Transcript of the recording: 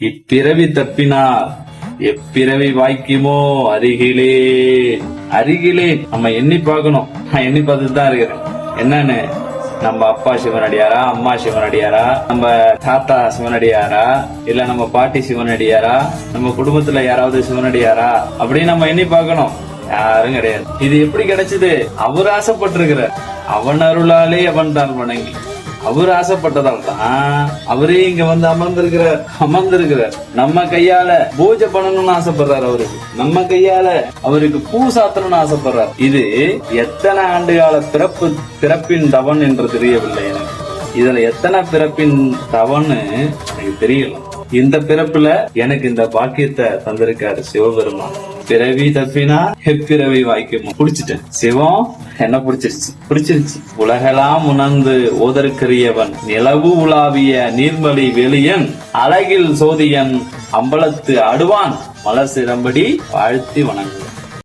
இப்பிறவி தப்பினார் எப்பிறவி வாய்க்குமோ அருகிலே அருகிலே. நம்ம எண்ணி பார்க்கணும். நான் எண்ணி பார்த்துட்டு தான் இருக்கிறேன். என்னன்னு, நம்ம அப்பா சிவனடியாரா, அம்மா சிவனடியாரா, நம்ம தாத்தா சிவனடியாரா, இல்ல நம்ம பாட்டி சிவனடியாரா, நம்ம குடும்பத்துல யாராவது சிவனடியாரா அப்படின்னு நம்ம எண்ணி பார்க்கணும். யாரும் கிடையாது. இது எப்படி கிடைச்சது? அவர் ஆசைப்பட்டிருக்கிறார். அவன் அருளாலே அவன் தான் வணங்கி, அவர் ஆசைப்பட்டதால் தான் அவரே இங்க வந்து அமர்ந்திருக்கிறார். நம்ம கையால பூஜை பண்ணணும்னு ஆசைப்படுறாரு. அவருக்கு நம்ம கையால அவருக்கு பூ சாத்தணும்னு ஆசைப்படுறார். இது எத்தனை ஆண்டுகால பிறப்பின் தவன் என்று தெரியவில்லை எனக்கு. இதுல எத்தனை பிறப்பின் தவன்னு எனக்கு தெரியல. இந்த பிறப்புல எனக்கு இந்த பாக்கியத்தை தந்திருக்காரு சிவபெருமான். பிறவி தப்பினா எப்பிறவி வாய்க்குமோ. புடிச்சிட்டேன். சிவம் என்ன பிடிச்சிருச்சு. உலகெல்லாம் உணர்ந்து ஓதற்கரியவன், நிலவு உலாவிய நீர்மலி வெளியன், அழகில் சோதியன் அம்பலத்து அடுவான், மலர் சிரம்படி வாழ்த்தி வணங்கும்.